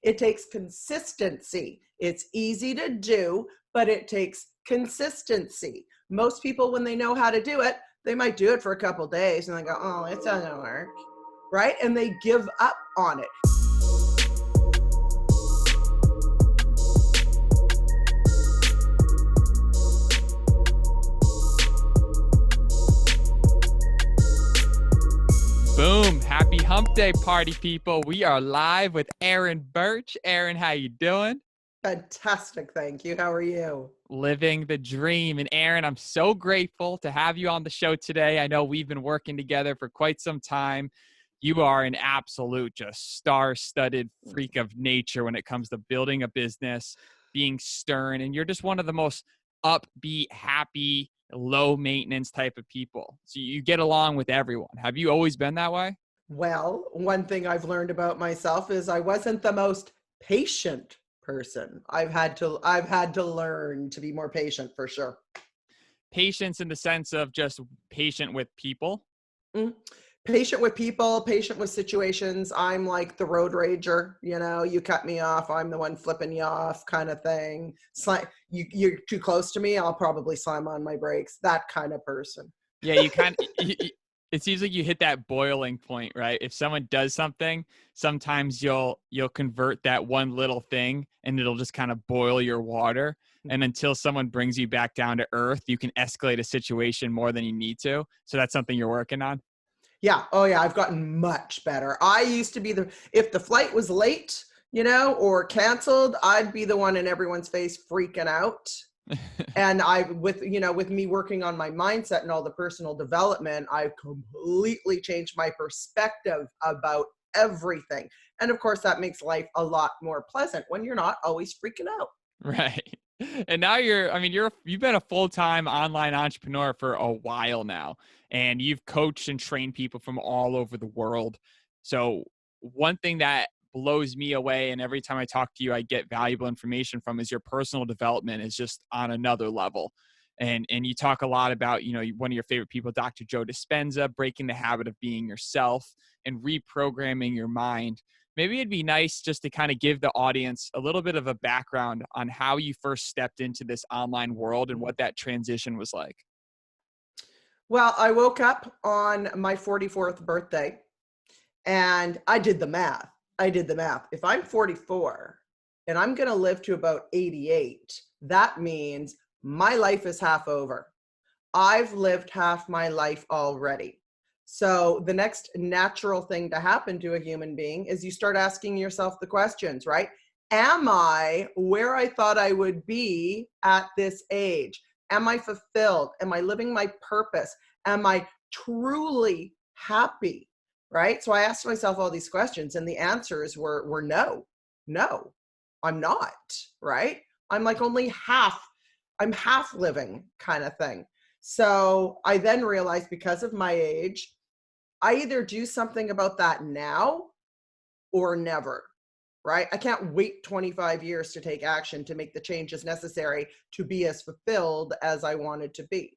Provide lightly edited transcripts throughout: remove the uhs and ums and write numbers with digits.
It takes consistency. It's easy to do, but it takes consistency. Most people, when they know how to do it, they might do it for a couple days and they go, oh, it doesn't work, right? And they give up on it. Boom. Happy hump day, party people. We are live with Erin Birch. Erin, how you doing? Fantastic. Thank you. How are you? Living the dream. And Erin, I'm so grateful to have you on the show today. I know we've been working together for quite some time. You are an absolute just star-studded freak of nature when it comes to building a business, being stern, and you're just one of the most upbeat, happy, low maintenance type of people. So you get along with everyone. Have you always been that way? Well, one thing I've learned about myself is I wasn't the most patient person. I've had to learn to be more patient for sure. Patience in the sense of just patient with people. Patient with people, patient with situations. I'm like the road rager, you cut me off, I'm the one flipping you off kind of thing. You're too close to me, I'll probably slam on my brakes. That kind of person. Yeah, it seems like you hit that boiling point, right? If someone does something, sometimes you'll convert that one little thing and it'll just kind of boil your water. And until someone brings you back down to earth, you can escalate a situation more than you need to. So that's something you're working on. Yeah. Oh yeah. I've gotten much better. I used to be if the flight was late, or canceled, I'd be the one in everyone's face freaking out. And with me working on my mindset and all the personal development, I've completely changed my perspective about everything. And of course, that makes life a lot more pleasant when you're not always freaking out. Right. And now you've been a full-time online entrepreneur for a while now, and you've coached and trained people from all over the world. So one thing that blows me away, and every time I talk to you, I get valuable information from, is your personal development is just on another level. And you talk a lot about, one of your favorite people, Dr. Joe Dispenza, breaking the habit of being yourself and reprogramming your mind. Maybe it'd be nice just to kind of give the audience a little bit of a background on how you first stepped into this online world and what that transition was like. Well, I woke up on my 44th birthday and I did the math. If I'm 44 and I'm going to live to about 88, that means my life is half over. I've lived half my life already. So the next natural thing to happen to a human being is you start asking yourself the questions, right? Am I where I thought I would be at this age? Am I fulfilled? Am I living my purpose? Am I truly happy? Right? So I asked myself all these questions and the answers were no, I'm not, right? I'm like I'm half living kind of thing. So I then realized, because of my age, I either do something about that now or never, right? I can't wait 25 years to take action to make the changes necessary to be as fulfilled as I wanted to be.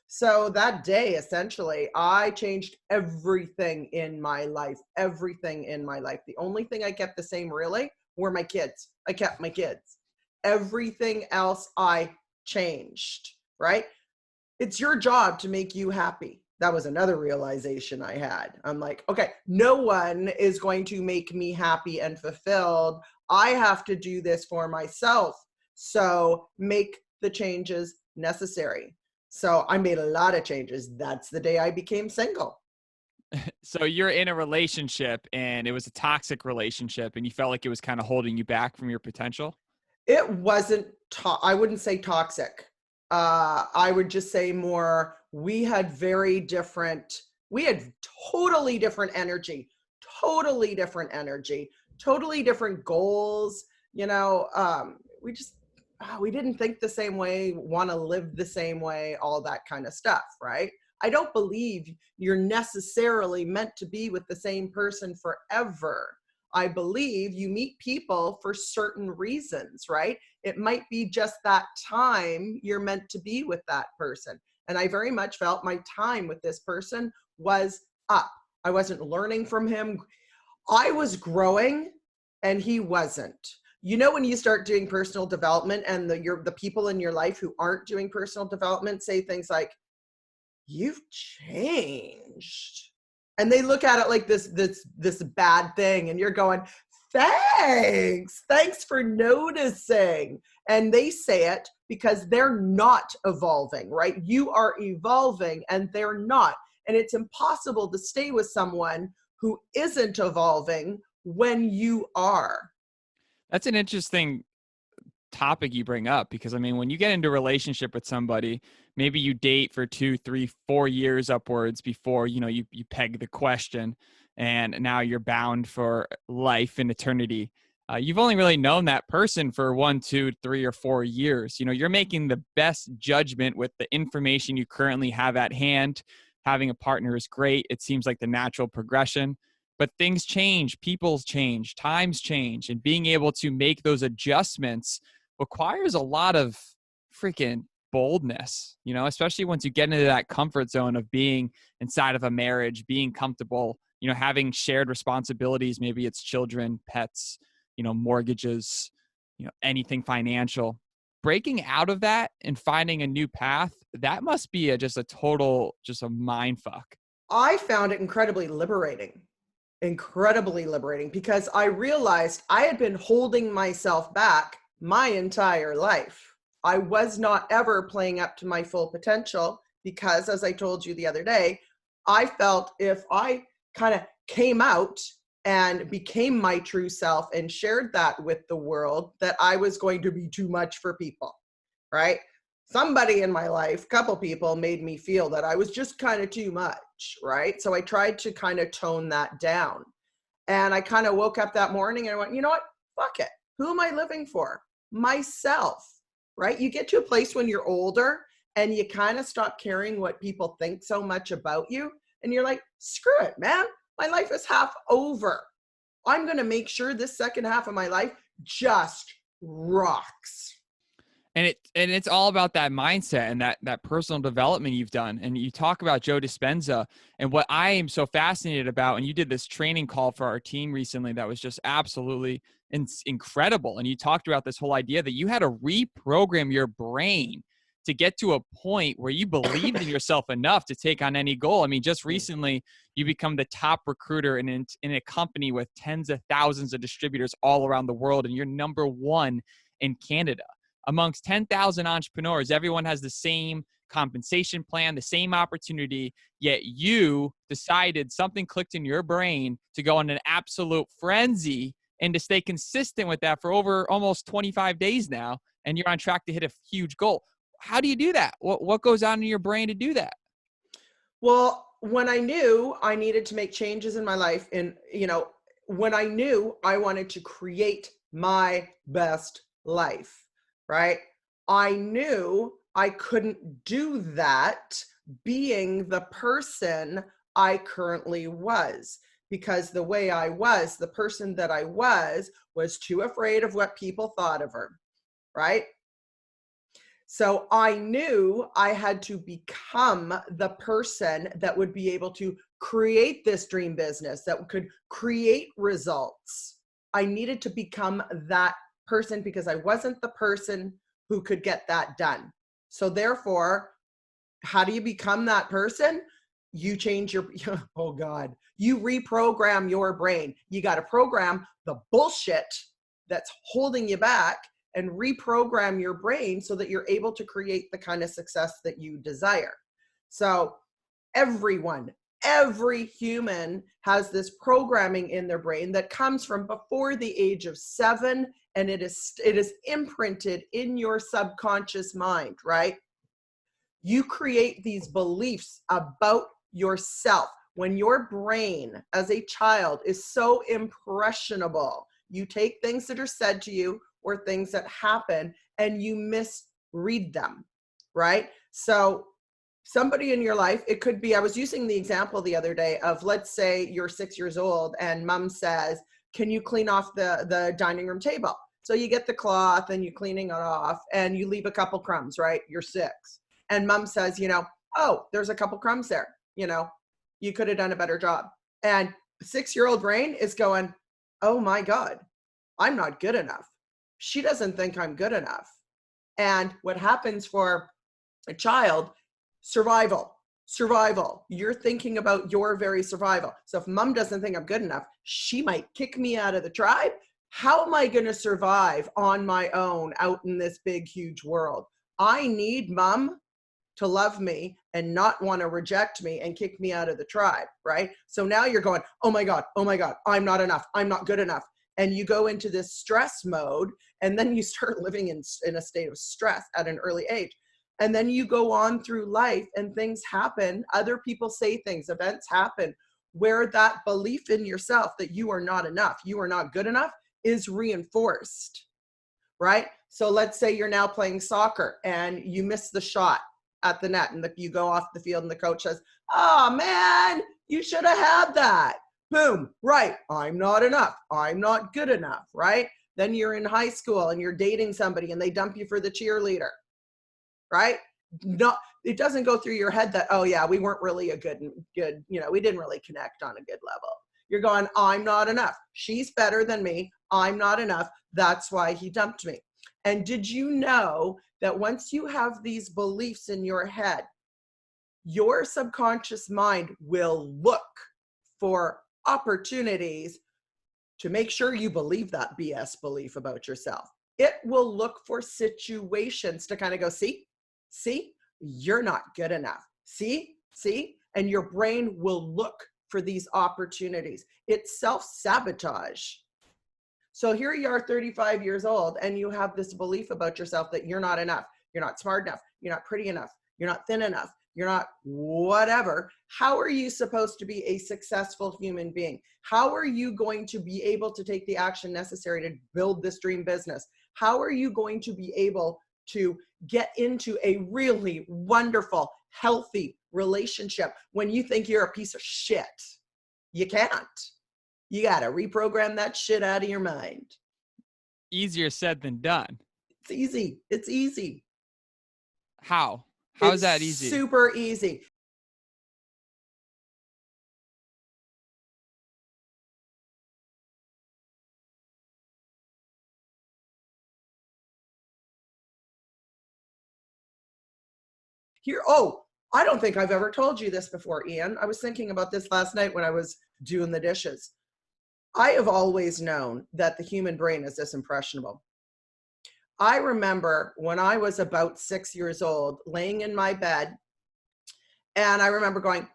So that day, essentially, I changed everything in my life. The only thing I kept the same really were my kids. I kept my kids. Everything else I changed, right? It's your job to make you happy. That was another realization I had. I'm like, okay, no one is going to make me happy and fulfilled. I have to do this for myself. So make the changes necessary. So I made a lot of changes. That's the day I became single. So you're in a relationship and it was a toxic relationship and you felt like it was kind of holding you back from your potential? It wasn't, I wouldn't say toxic. I would just say more, we had totally different energy, totally different goals. We didn't think the same way, want to live the same way, all that kind of stuff, right? I don't believe you're necessarily meant to be with the same person forever. I believe you meet people for certain reasons, right? It might be just that time you're meant to be with that person. And I very much felt my time with this person was up. I wasn't learning from him. I was growing and he wasn't. You know, when you start doing personal development and the people in your life who aren't doing personal development say things like, you've changed. And they look at it like this bad thing, and you're going, thanks for noticing. And they say it because they're not evolving, right? You are evolving and they're not. And it's impossible to stay with someone who isn't evolving when you are. That's an interesting topic you bring up, because I mean, when you get into a relationship with somebody, maybe you date for 2, 3, 4 years upwards before, you peg the question, and now you're bound for life and eternity. You've only really known that person for 1, 2, 3, or 4 years. You're making the best judgment with the information you currently have at hand. Having a partner is great. It seems like the natural progression. But things change, people's change, times change, and being able to make those adjustments requires a lot of freaking boldness, especially once you get into that comfort zone of being inside of a marriage, being comfortable, having shared responsibilities. Maybe it's children, pets, mortgages, anything financial. Breaking out of that and finding a new path, that must be just a mind fuck. I found it incredibly liberating because I realized I had been holding myself back my entire life. I was not ever playing up to my full potential because, as I told you the other day, I felt if I kind of came out and became my true self and shared that with the world, that I was going to be too much for people, right? Somebody in my life, couple people, made me feel that I was just kind of too much, right? So I tried to kind of tone that down. And I kind of woke up that morning and I went, you know what? Fuck it. Who am I living for? Myself, right? You get to a place when you're older and you kind of stop caring what people think so much about you. And you're like, screw it, man. My life is half over. I'm going to make sure this second half of my life just rocks. And it's all about that mindset and that personal development you've done. And you talk about Joe Dispenza, and what I am so fascinated about, and you did this training call for our team recently that was just absolutely incredible. And you talked about this whole idea that you had to reprogram your brain to get to a point where you believed in yourself enough to take on any goal. I mean, just recently you become the top recruiter in a company with tens of thousands of distributors all around the world, and you're number one in Canada. Amongst 10,000 entrepreneurs, everyone has the same compensation plan, the same opportunity, yet you decided something clicked in your brain to go on an absolute frenzy and to stay consistent with that for over almost 25 days now, and you're on track to hit a huge goal. How do you do that? What goes on in your brain to do that? Well, when I knew I needed to make changes in my life, and when I knew I wanted to create my best life, right? I knew I couldn't do that being the person I currently was, because the way I was, the person that I was too afraid of what people thought of her, right? So I knew I had to become the person that would be able to create this dream business, that could create results. I needed to become that person because I wasn't the person who could get that done. So therefore, how do you become that person? You change your, oh God, you reprogram your brain. You got to program the bullshit that's holding you back and reprogram your brain so that you're able to create the kind of success that you desire. So every human has this programming in their brain that comes from before the age of 7, and it is imprinted in your subconscious mind, right? You create these beliefs about yourself. When your brain as a child is so impressionable, you take things that are said to you or things that happen and you misread them, right? So somebody in your life, it could be, I was using the example the other day of, let's say you're 6 years old and mom says, can you clean off the dining room table? So you get the cloth and you're cleaning it off and you leave a couple crumbs, right? You're 6. And mom says, oh, there's a couple crumbs there. You could have done a better job. And 6-year-old brain is going, oh my God, I'm not good enough. She doesn't think I'm good enough. And what happens for a child, survival, survival. You're thinking about your very survival. So if mom doesn't think I'm good enough, she might kick me out of the tribe. How am I going to survive on my own out in this big, huge world? I need mom to love me and not want to reject me and kick me out of the tribe, right? So now you're going, oh my God, I'm not enough. I'm not good enough. And you go into this stress mode, and then you start living in a state of stress at an early age. And then you go on through life and things happen. Other people say things, events happen where that belief in yourself that you are not enough, you are not good enough is reinforced, right? So let's say you're now playing soccer and you miss the shot at the net, and you go off the field and the coach says, oh man, you should have had that. Boom, right, I'm not enough. I'm not good enough, right? Then you're in high school and you're dating somebody and they dump you for the cheerleader, right? No, it doesn't go through your head that, oh yeah, we weren't really a good, we didn't really connect on a good level. You're going, I'm not enough. She's better than me. I'm not enough. That's why he dumped me. And did you know that once you have these beliefs in your head, your subconscious mind will look for opportunities to make sure you believe that BS belief about yourself. It will look for situations to kind of go, see, you're not good enough. See, and your brain will look for these opportunities. It's self-sabotage. So here you are 35 years old and you have this belief about yourself that you're not enough. You're not smart enough. You're not pretty enough. You're not thin enough. You're not whatever. How are you supposed to be a successful human being? How are you going to be able to take the action necessary to build this dream business? How are you going to be able to get into a really wonderful, healthy relationship when you think you're a piece of shit? You can't. You got to reprogram that shit out of your mind. Easier said than done. It's easy. It's easy. How? How is that easy? Super easy. Here, I don't think I've ever told you this before, Ian. I was thinking about this last night when I was doing the dishes. I have always known that the human brain is this impressionable. I remember when I was about 6 years old, laying in my bed, and I remember going,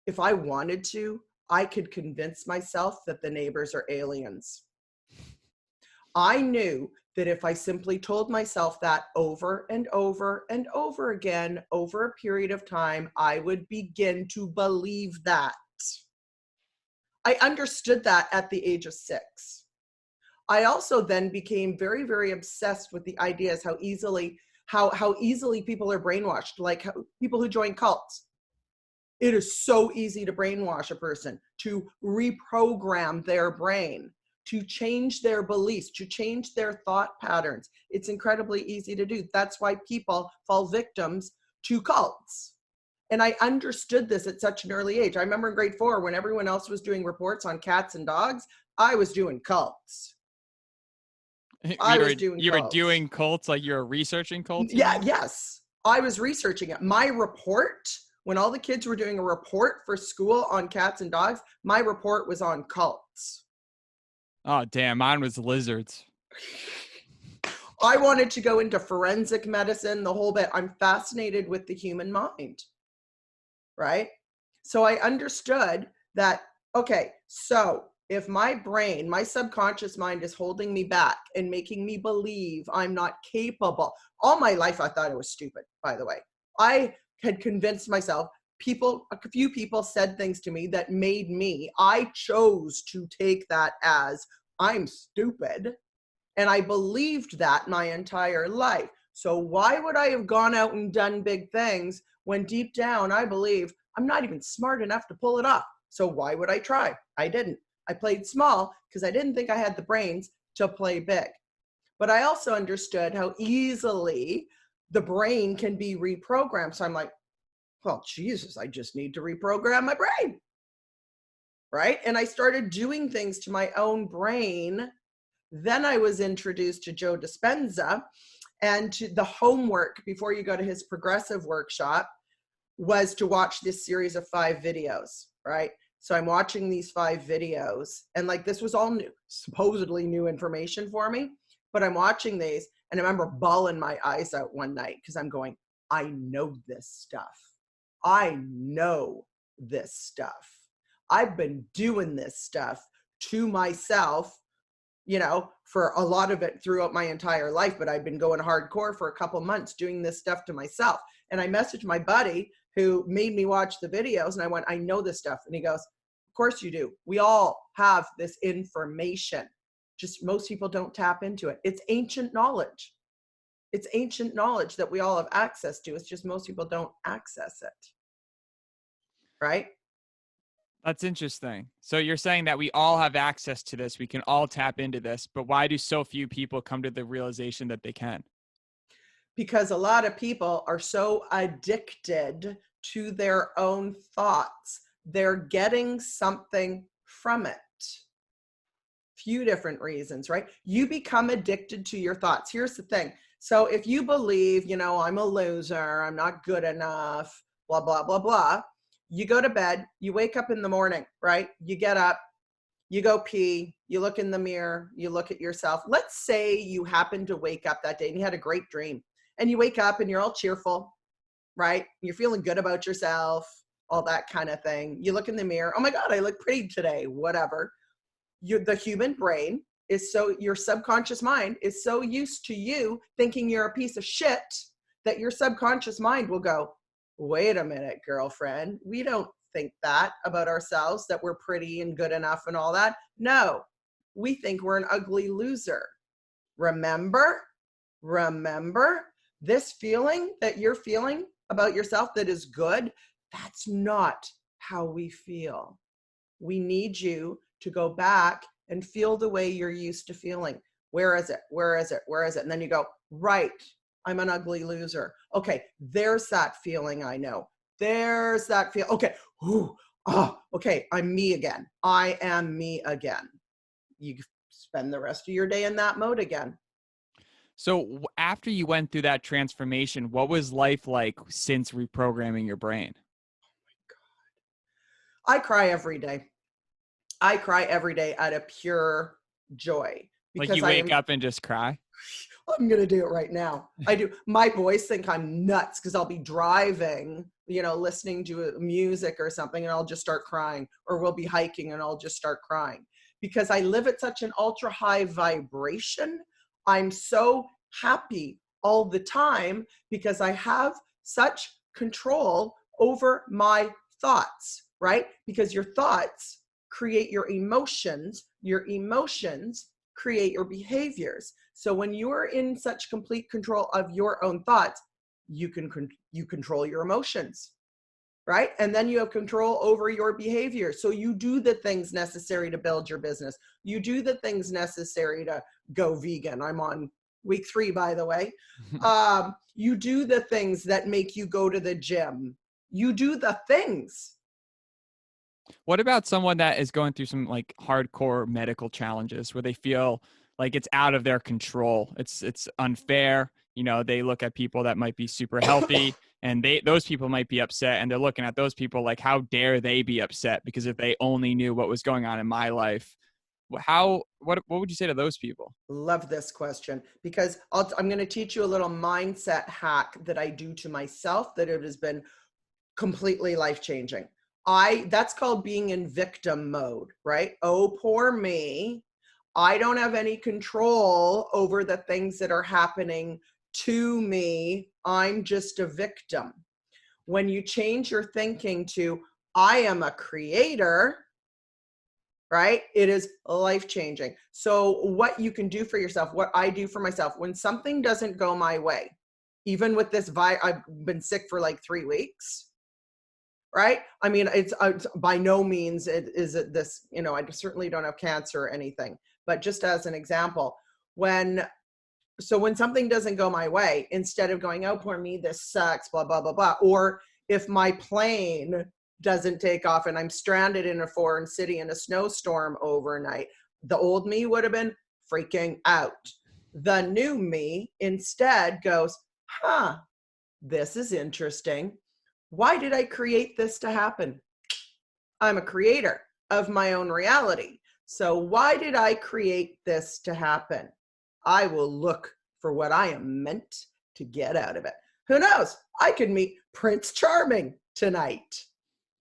if I wanted to, I could convince myself that the neighbors are aliens. I knew that if I simply told myself that over and over and over again, over a period of time, I would begin to believe that. I understood that at the age of 6. I also then became very, very obsessed with the ideas how easily people are brainwashed, like people who join cults. It is so easy to brainwash a person, to reprogram their brain, to change their beliefs, to change their thought patterns. It's incredibly easy to do. That's why people fall victims to cults. And I understood this at such an early age. I remember in grade 4, when everyone else was doing reports on cats and dogs, I was doing cults. You were doing cults, like you're researching cults? Yes. I was researching it. My report, when all the kids were doing a report for school on cats and dogs, my report was on cults. Oh, damn. Mine was lizards. I wanted to go into forensic medicine, the whole bit. I'm fascinated with the human mind, right? So I understood that, okay, so if my brain, my subconscious mind is holding me back and making me believe I'm not capable. All my life, I thought it was stupid, by the way. I had convinced myself, a few people said things to me that made me, I chose to take that as I'm stupid. And I believed that my entire life. So why would I have gone out and done big things when deep down I believe I'm not even smart enough to pull it off? So why would I try? I didn't. I played small because I didn't think I had the brains to play big. But I also understood how easily the brain can be reprogrammed. So I'm like, well, Jesus, I just need to reprogram my brain, right? And I started doing things to my own brain Then I was introduced to Joe Dispenza, and to the homework before you go to his progressive workshop was to watch this series of 5 videos, right? So I'm watching these 5 videos, and like this was all new, supposedly new information for me, but I'm watching these and I remember bawling my eyes out one night because I'm going, I know this stuff. I know this stuff. I've been doing this stuff to myself, you know, for a lot of it throughout my entire life, but I've been going hardcore for a couple months doing this stuff to myself. And I messaged my buddy who made me watch the videos, and I went, I know this stuff. And he goes, of course you do. We all have this information. Just most people don't tap into it. It's ancient knowledge. It's ancient knowledge that we all have access to. It's just most people don't access it. Right? That's interesting. So you're saying that we all have access to this. We can all tap into this, but why do so few people come to the realization that they can? Because a lot of people are so addicted to their own thoughts. They're getting something from it. Few different reasons, right? You become addicted to your thoughts. Here's the thing. So if you believe, you know, I'm a loser, I'm not good enough, blah, blah, blah, blah, you go to bed, you wake up in the morning, right? You get up, you go pee, you look in the mirror, you look at yourself. Let's say you happen to wake up that day and you had a great dream, and you wake up and you're all cheerful, right? You're feeling good about yourself, all that kind of thing. You look in the mirror, oh my God, I look pretty today, whatever. The human brain is so, your subconscious mind is so used to you thinking you're a piece of shit that your subconscious mind will go, wait a minute, girlfriend, we don't think that about ourselves, that we're pretty and good enough and all that. No, we think we're an ugly loser. Remember this feeling that you're feeling about yourself that is good, that's not how we feel. We need you to go back and feel the way you're used to feeling. Where is it? Where is it? Where is it? And then you go, right, I'm an ugly loser. Okay, there's that feeling I know. There's that feel. Okay, okay, I'm me again. I am me again. You spend the rest of your day in that mode again. So after you went through that transformation, what was life like since reprogramming your brain? I cry every day. I cry every day out of pure joy. Like you wake up and just cry? I'm going to do it right now. I do. My boys think I'm nuts because I'll be driving, you know, listening to music or something, and I'll just start crying. Or we'll be hiking and I'll just start crying. Because I live at such an ultra high vibration. I'm so happy all the time because I have such control over my thoughts, right? Because your thoughts create your emotions create your behaviors. So when you're in such complete control of your own thoughts, you control your emotions, right? And then you have control over your behavior. So you do the things necessary to build your business. You do the things necessary to go vegan. I'm on week 3, by the way. You do the things that make you go to the gym. You do the things. What about someone that is going through some like hardcore medical challenges where they feel like it's out of their control? It's unfair. You know, they look at people that might be super healthy and those people might be upset, and they're looking at those people like, how dare they be upset? Because if they only knew what was going on in my life, what would you say to those people? Love this question, because I'm going to teach you a little mindset hack that I do to myself that it has been completely life-changing. That's called being in victim mode, right? Oh, poor me. I don't have any control over the things that are happening to me. I'm just a victim. When you change your thinking to, I am a creator, right? It is life-changing. So what you can do for yourself, what I do for myself, when something doesn't go my way, even with this I've been sick for like 3 weeks, right? I mean, it's by no means is it this, you know, I certainly don't have cancer or anything, but just as an example, when something doesn't go my way, instead of going, oh, poor me, this sucks, blah, blah, blah, blah, or if my plane doesn't take off and I'm stranded in a foreign city in a snowstorm overnight, the old me would have been freaking out. The new me instead goes, this is interesting. Why did I create this to happen? I'm a creator of my own reality. So why did I create this to happen? I will look for what I am meant to get out of it. Who knows? I could meet Prince Charming tonight,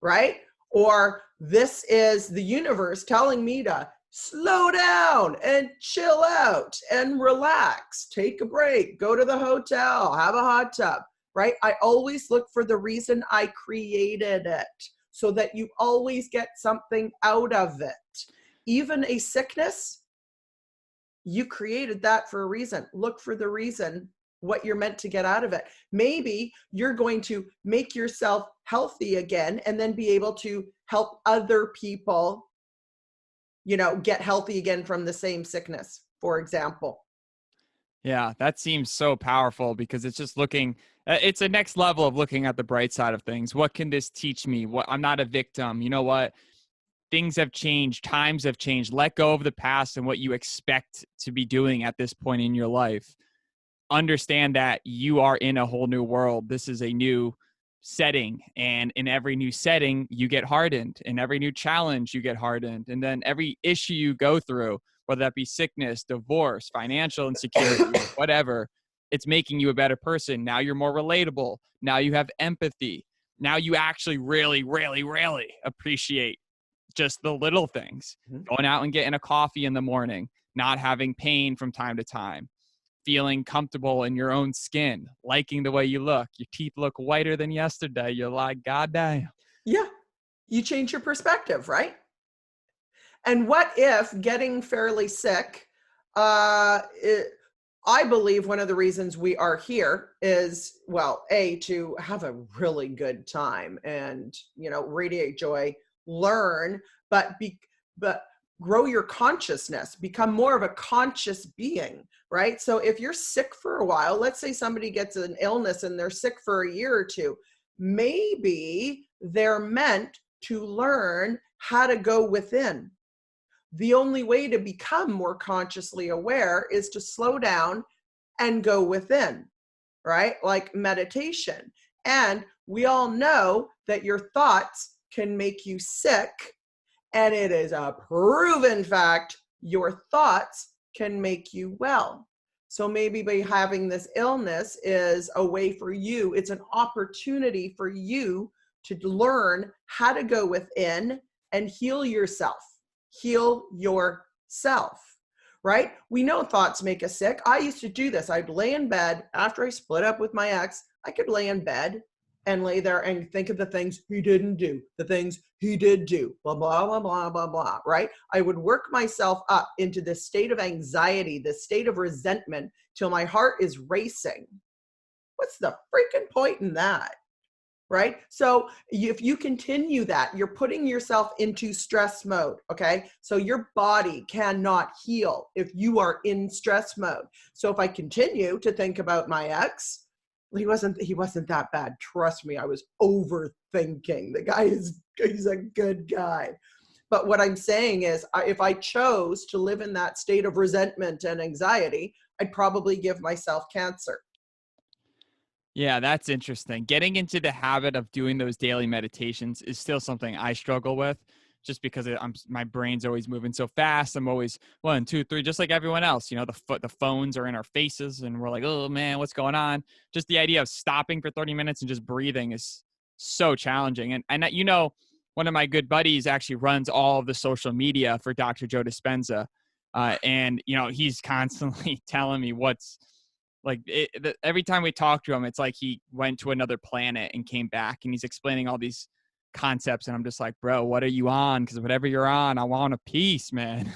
right? Or this is the universe telling me to slow down and chill out and relax, take a break, go to the hotel, have a hot tub, right? I always look for the reason I created it, so that you always get something out of it. Even a sickness, you created that for a reason. Look for the reason, what you're meant to get out of it. Maybe you're going to make yourself healthy again and then be able to help other people, get healthy again from the same sickness, for example. Yeah, that seems so powerful because it's just it's a next level of looking at the bright side of things. What can this teach me? I'm not a victim. You know what? Things have changed. Times have changed. Let go of the past and what you expect to be doing at this point in your life. Understand that you are in a whole new world. This is a new setting. And in every new setting, you get hardened. In every new challenge, you get hardened. And then every issue you go through, whether that be sickness, divorce, financial insecurity, whatever, it's making you a better person. Now you're more relatable. Now you have empathy. Now you actually really, really, really appreciate just the little things. Going out and getting a coffee in the morning, not having pain from time to time, feeling comfortable in your own skin, liking the way you look. Your teeth look whiter than yesterday. You're like, God damn. Yeah. You change your perspective, right? And what if getting fairly sick, I believe one of the reasons we are here is, well, to have a really good time and, radiate joy, learn, but grow your consciousness, become more of a conscious being, right? So if you're sick for a while, let's say somebody gets an illness and they're sick for a year or two, maybe they're meant to learn how to go within. The only way to become more consciously aware is to slow down and go within, right? Like meditation. And we all know that your thoughts can make you sick. And it is a proven fact, your thoughts can make you well. So maybe by having this illness is a way for you, it's an opportunity for you to learn how to go within and heal yourself. Heal yourself, right? We know thoughts make us sick. I used to do this. I'd lay in bed after I split up with my ex. I could lay in bed and lay there and think of the things he didn't do, the things he did do, blah, blah, blah, blah, blah, blah, right? I would work myself up into this state of anxiety, this state of resentment till my heart is racing. What's the freaking point in that? Right? So if you continue that, you're putting yourself into stress mode. Okay. So your body cannot heal if you are in stress mode. So if I continue to think about my ex, he wasn't that bad. Trust me. I was overthinking. He's a good guy. But what I'm saying is if I chose to live in that state of resentment and anxiety, I'd probably give myself cancer. Yeah, that's interesting. Getting into the habit of doing those daily meditations is still something I struggle with just because my brain's always moving so fast. I'm always 1, 2, 3, just like everyone else. The phones are in our faces and we're like, oh man, what's going on? Just the idea of stopping for 30 minutes and just breathing is so challenging. And one of my good buddies actually runs all of the social media for Dr. Joe Dispenza. And he's constantly telling me every time we talk to him, it's like he went to another planet and came back and he's explaining all these concepts. And I'm just like, bro, what are you on? Because whatever you're on, I want a piece, man.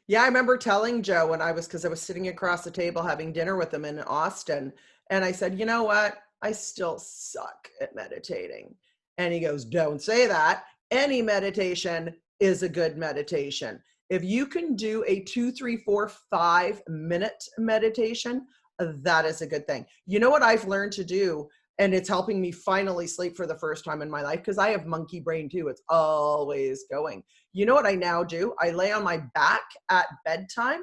Yeah, I remember telling Joe because I was sitting across the table having dinner with him in Austin. And I said, you know what? I still suck at meditating. And he goes, don't say that. Any meditation is a good meditation. If you can do a 2, 3, 4, 5-minute meditation, that is a good thing. You know what I've learned to do, and it's helping me finally sleep for the first time in my life, because I have monkey brain too. It's always going. You know what I now do? I lay on my back at bedtime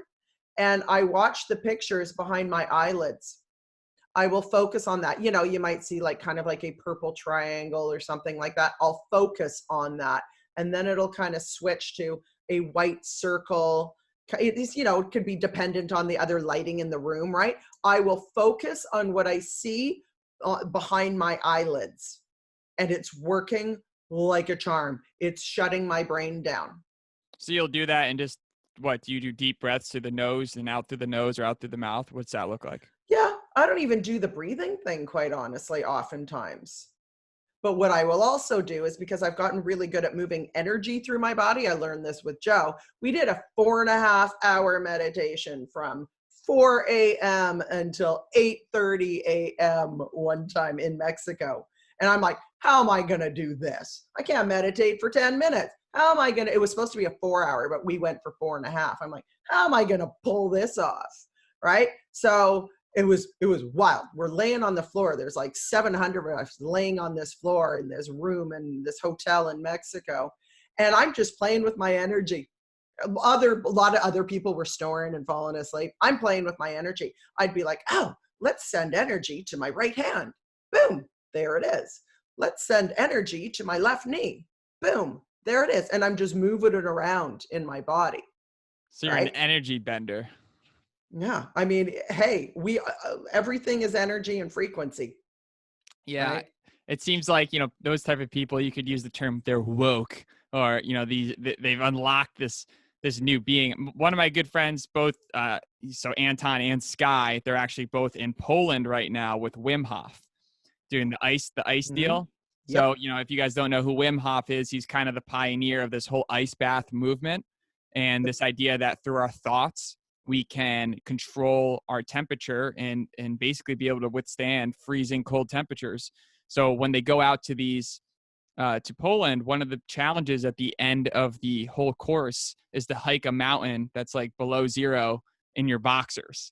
and I watch the pictures behind my eyelids. I will focus on that. You know, you might see like kind of like a purple triangle or something like that. I'll focus on that. And then it'll kind of switch to a white circle. It's, you know, it could be dependent on the other lighting in the room, right? I will focus on what I see behind my eyelids, and it's working like a charm. It's shutting my brain down. So you'll do that and just, what, do you do deep breaths through the nose and out through the nose or out through the mouth? What's that look like? Yeah, I don't even do the breathing thing, quite honestly, oftentimes. But what I will also do is, because I've gotten really good at moving energy through my body, I learned this with Joe. We did a 4.5-hour meditation from 4 a.m. until 8:30 a.m. one time in Mexico. And I'm like, how am I going to do this? I can't meditate for 10 minutes. How am I going to? It was supposed to be a 4-hour, but we went for 4.5. I'm like, how am I going to pull this off? Right? So it was wild. We're laying on the floor. There's like 700 of us laying on this floor in this room in this hotel in Mexico. And I'm just playing with my energy. A lot of other people were snoring and falling asleep. I'm playing with my energy. I'd be like, oh, let's send energy to my right hand. Boom, there it is. Let's send energy to my left knee. Boom, there it is. And I'm just moving it around in my body. So you're an energy bender. Yeah. I mean, hey, everything is energy and frequency. Yeah. Right? It seems like, those type of people, you could use the term they're woke, or, they've unlocked this new being. One of my good friends, both, so Anton and Sky, they're actually both in Poland right now with Wim Hof doing the ice Mm-hmm. deal. Yep. So, if you guys don't know who Wim Hof is, he's kind of the pioneer of this whole ice bath movement. And this idea that through our thoughts, we can control our temperature and basically be able to withstand freezing cold temperatures. So when they go out to these, to Poland, one of the challenges at the end of the whole course is to hike a mountain that's like below zero in your boxers.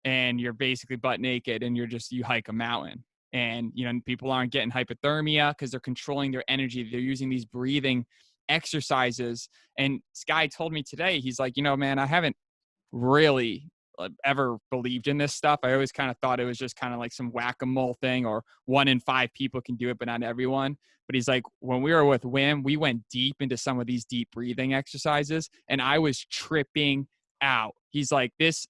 And you're basically butt naked and you hike a mountain. And, people aren't getting hypothermia because they're controlling their energy. They're using these breathing exercises. And Sky told me today, he's like, man, I haven't really ever believed in this stuff. I always kind of thought it was just kind of like some whack-a-mole thing, or 1 in 5 people can do it, but not everyone. But he's like, when we were with Wim, we went deep into some of these deep breathing exercises and I was tripping out. He's like, this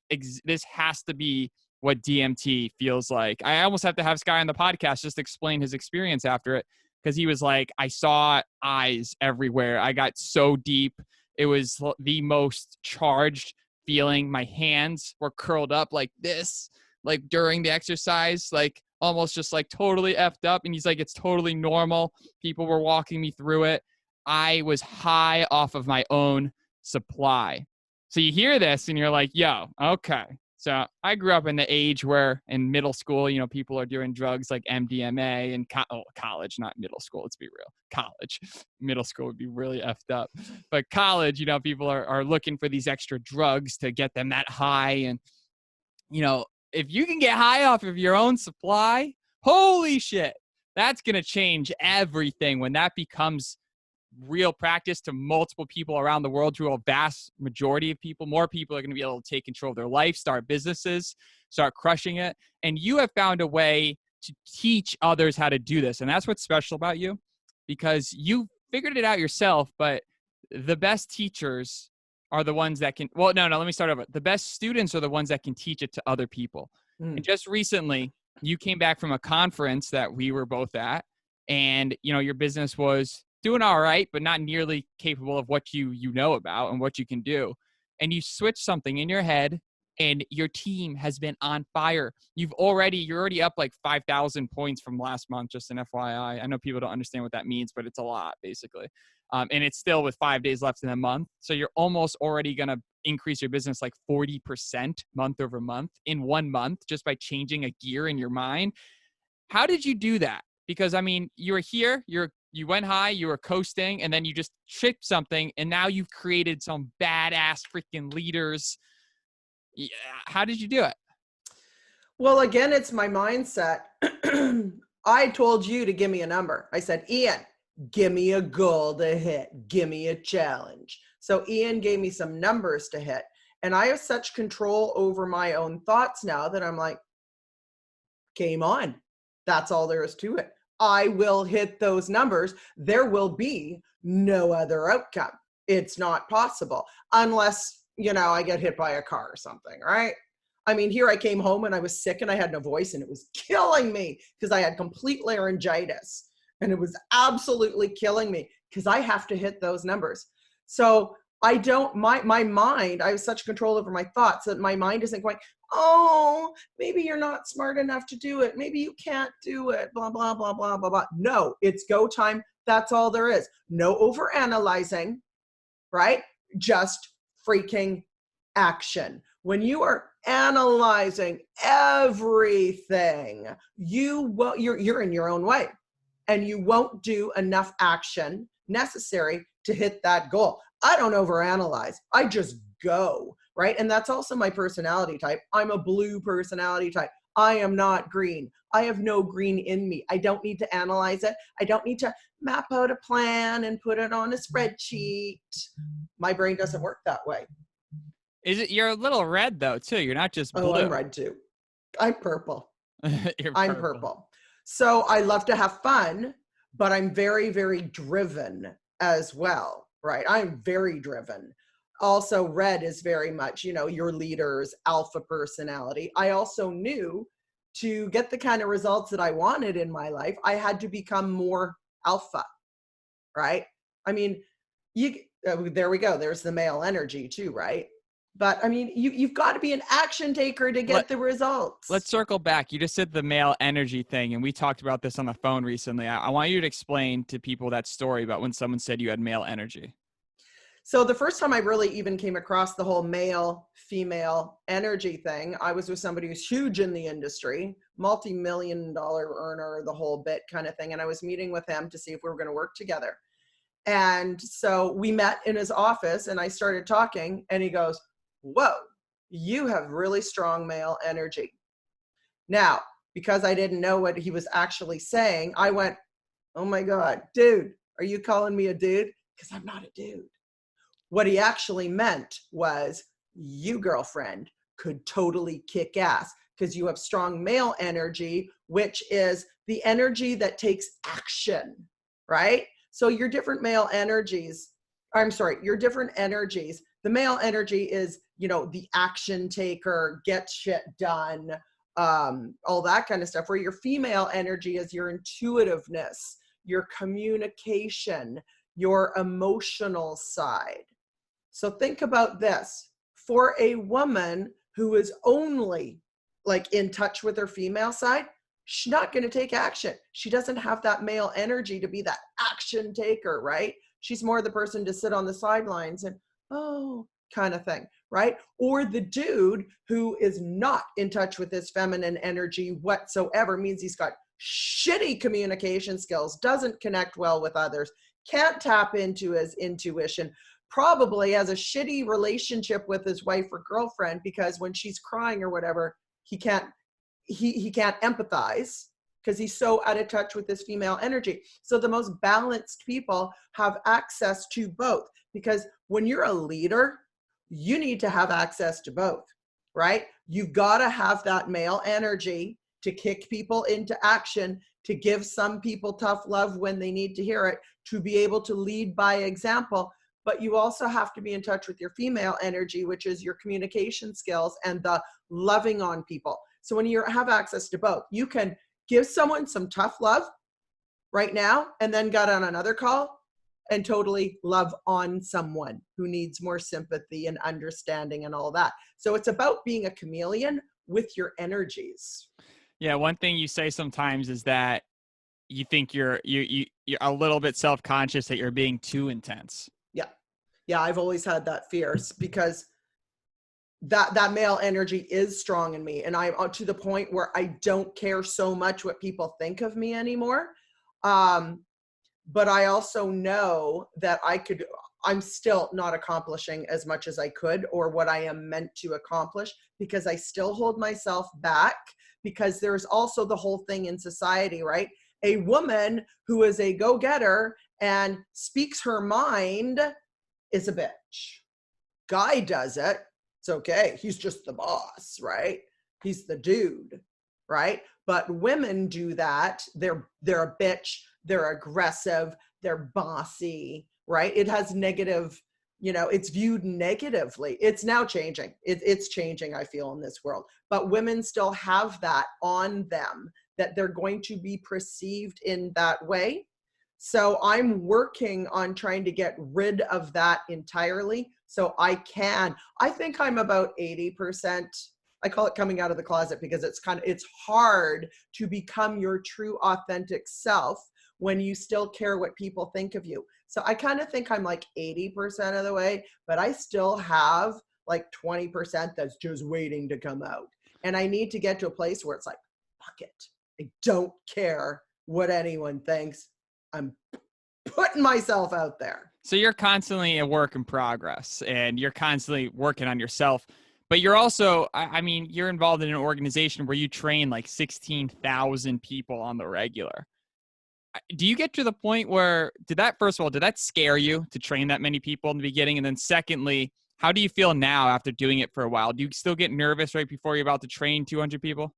has to be what DMT feels like. I almost have to have Sky on the podcast just to explain his experience after it, because he was like, I saw eyes everywhere. I got so deep. It was the most charged feeling. My hands were curled up like this, like during the exercise, like almost just like totally effed up. And he's like, it's totally normal. People were walking me through it. I was high off of my own supply. So you hear this and you're like, yo, okay. So I grew up in the age where in middle school, people are doing drugs like MDMA and college, not middle school. Let's be real. College. Middle school would be really effed up. But college, people are looking for these extra drugs to get them that high. And, if you can get high off of your own supply, holy shit, that's going to change everything when that becomes real practice to multiple people around the world, to a vast majority of people. More people are going to be able to take control of their life, start businesses, start crushing it. And you have found a way to teach others how to do this. And that's what's special about you, because you figured it out yourself, but the best teachers are the ones that can, let me start over. The best students are the ones that can teach it to other people. And just recently, you came back from a conference that we were both at, and, your business was doing all right, but not nearly capable of what you know about and what you can do. And you switch something in your head and your team has been on fire. You're already up like 5,000 points from last month, just an FYI. I know people don't understand what that means, but it's a lot basically. And it's still with 5 days left in the month. So you're almost already going to increase your business like 40% month over month in 1 month, just by changing a gear in your mind. How did you do that? Because you were here, you went high, you were coasting, and then you just tripped something, and now you've created some badass freaking leaders. Yeah. How did you do it? Well, again, it's my mindset. I told you to give me a number. I said, Ian, Give me a goal to hit. Give me a challenge. So Ian gave me some numbers to hit. And I have such control over my own thoughts now that I'm like, game on. That's all there is to it. I will hit those numbers. There will be no other outcome. It's not possible unless, I get hit by a car or something, right? I mean, here I came home and I was sick and I had no voice and it was killing me because I had complete laryngitis and it was absolutely killing me because I have to hit those numbers. So I don't, my mind, I have such control over my thoughts that my mind isn't going, oh, maybe you're not smart enough to do it. Maybe you can't do it, blah, blah, blah, blah, blah, blah. No, it's go time. That's all there is. No overanalyzing, right? Just freaking action. When you are analyzing everything, you're in your own way and you won't do enough action necessary to hit that goal. I don't overanalyze. I just go, right? And that's also my personality type. I'm a blue personality type. I am not green. I have no green in me. I don't need to analyze it. I don't need to map out a plan and put it on a spreadsheet. My brain doesn't work that way. You're a little red though, too. You're not just blue. Oh, I'm red too. I'm purple. I'm purple. So I love to have fun, but I'm very, very driven as well, right? I'm very driven. Also, red is very much, your leader's alpha personality. I also knew to get the kind of results that I wanted in my life, I had to become more alpha, right? I mean, there we go. There's the male energy too, right? But I mean, you've got to be an action taker to get the results. Let's circle back. You just said the male energy thing, and we talked about this on the phone recently. I want you to explain to people that story about when someone said you had male energy. So the first time I really even came across the whole male, female energy thing, I was with somebody who's huge in the industry, multi-million-dollar earner, the whole bit kind of thing. And I was meeting with him to see if we were going to work together. And so we met in his office and I started talking and he goes, whoa, you have really strong male energy. Now, because I didn't know what he was actually saying, I went, oh my God, dude, are you calling me a dude? Because I'm not a dude. What he actually meant was you, girlfriend, could totally kick ass because you have strong male energy, which is the energy that takes action, right? So your different energies. The male energy is, the action taker, get shit done, all that kind of stuff, where your female energy is your intuitiveness, your communication, your emotional side. So think about this. For a woman who is only in touch with her female side, she's not going to take action. She doesn't have that male energy to be that action taker, right? She's more the person to sit on the sidelines and, oh, kind of thing, right? Or the dude who is not in touch with his feminine energy whatsoever, means he's got shitty communication skills, doesn't connect well with others, can't tap into his intuition, probably has a shitty relationship with his wife or girlfriend because when she's crying or whatever, he can't empathize because he's so out of touch with his female energy. So the most balanced people have access to both, because when you're a leader, you need to have access to both, right? You've got to have that male energy to kick people into action, to give some people tough love when they need to hear it, to be able to lead by example. But you also have to be in touch with your female energy, which is your communication skills and the loving on people. So when you have access to both, you can give someone some tough love right now and then get on another call and totally love on someone who needs more sympathy and understanding and all that. So it's about being a chameleon with your energies. Yeah, one thing you say sometimes is that you think you're a little bit self-conscious that you're being too intense. Yeah, I've always had that fear because that male energy is strong in me. And I'm to the point where I don't care so much what people think of me anymore. But I also know that I'm still not accomplishing as much as I could or what I am meant to accomplish, because I still hold myself back, because there's also the whole thing in society, right? A woman who is a go-getter and speaks her mind is a bitch. Guy does it, it's okay. He's just the boss, right? He's the dude, right? But women do that. They're a bitch. They're aggressive. They're bossy, right? It has negative, it's viewed negatively. It's now changing. It's changing, I feel, in this world. But women still have that on them, that they're going to be perceived in that way. So I'm working on trying to get rid of that entirely. So I think I'm about 80%. I call it coming out of the closet, because it's hard to become your true authentic self when you still care what people think of you. So I kind of think I'm like 80% of the way, but I still have like 20% that's just waiting to come out. And I need to get to a place where it's like, fuck it. I don't care what anyone thinks. I'm putting myself out there. So you're constantly a work in progress, and you're constantly working on yourself. But you're also, I mean, you're involved in an organization where you train like 16,000 people on the regular. Do you get to the point where, first of all, did that scare you to train that many people in the beginning? And then secondly, how do you feel now after doing it for a while? Do you still get nervous right before you're about to train 200 people?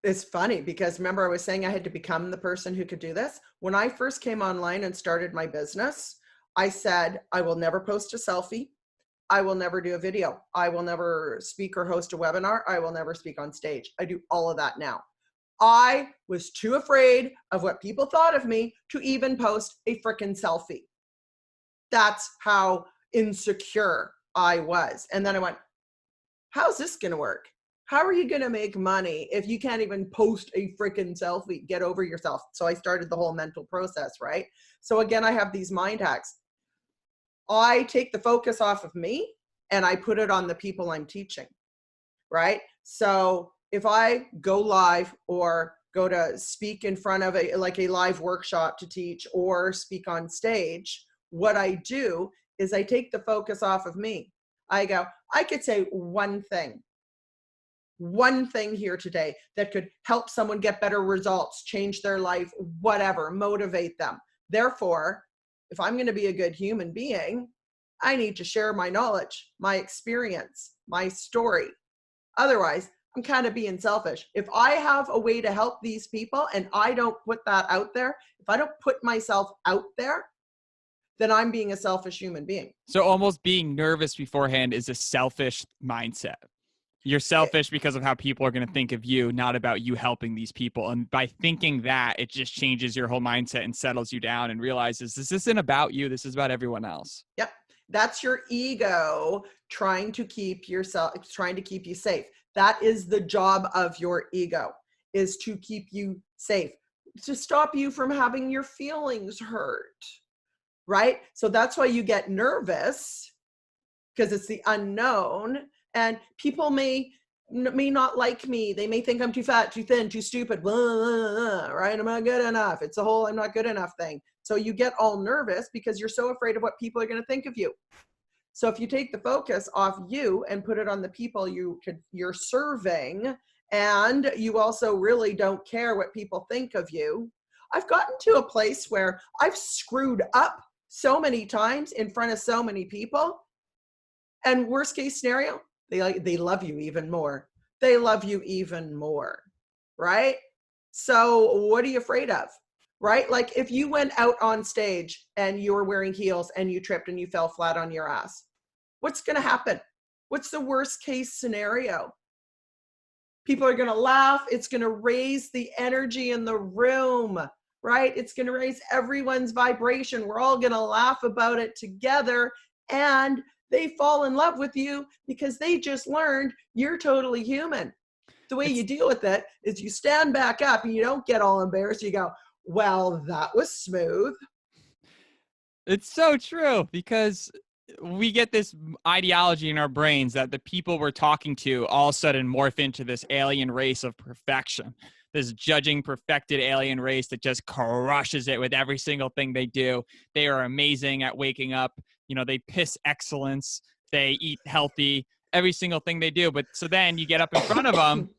It's funny, because remember I was saying I had to become the person who could do this? When I first came online and started my business, I said, I will never post a selfie. I will never do a video. I will never speak or host a webinar. I will never speak on stage. I do all of that now. I was too afraid of what people thought of me to even post a frickin' selfie. That's how insecure I was. And then I went, how's this going to work? How are you going to make money if you can't even post a frickin' selfie? Get over yourself. So I started the whole mental process, right? So again, I have these mind hacks. I take the focus off of me and I put it on the people I'm teaching, right? So if I go live or go to speak in front of a live workshop to teach or speak on stage, what I do is I take the focus off of me. I go, I could say one thing here today that could help someone get better results, change their life, whatever, motivate them. Therefore, if I'm going to be a good human being, I need to share my knowledge, my experience, my story. Otherwise, I'm kind of being selfish. If I have a way to help these people and I don't put that out there, if I don't put myself out there, then I'm being a selfish human being. So almost being nervous beforehand is a selfish mindset. You're selfish because of how people are going to think of you, not about you helping these people. And by thinking that, it just changes your whole mindset and settles you down and realizes this isn't about you. This is about everyone else. Yep. That's your ego trying to keep you safe. That is the job of your ego, is to keep you safe, to stop you from having your feelings hurt, right? So that's why you get nervous, because it's the unknown, and people may not like me. They may think I'm too fat, too thin, too stupid, blah, blah, blah, right? I'm not good enough. It's the whole I'm not good enough thing. So you get all nervous because you're so afraid of what people are going to think of you. So if you take the focus off you and put it on the people you're serving, and you also really don't care what people think of you. I've gotten to a place where I've screwed up so many times in front of so many people, and worst case scenario, they love you even more. They love you even more, right? So what are you afraid of? Right? Like if you went out on stage and you were wearing heels and you tripped and you fell flat on your ass, what's going to happen? What's the worst case scenario? People are going to laugh. It's going to raise the energy in the room, right? It's going to raise everyone's vibration. We're all going to laugh about it together, and they fall in love with you because they just learned you're totally human. The way you deal with it is you stand back up and you don't get all embarrassed. You go, well, that was smooth. It's so true, because we get this ideology in our brains that the people we're talking to all of a sudden morph into this alien race of perfection, this judging perfected alien race that just crushes it with every single thing they do. They are amazing at waking up. They piss excellence. They eat healthy, every single thing they do. But so then you get up in front of them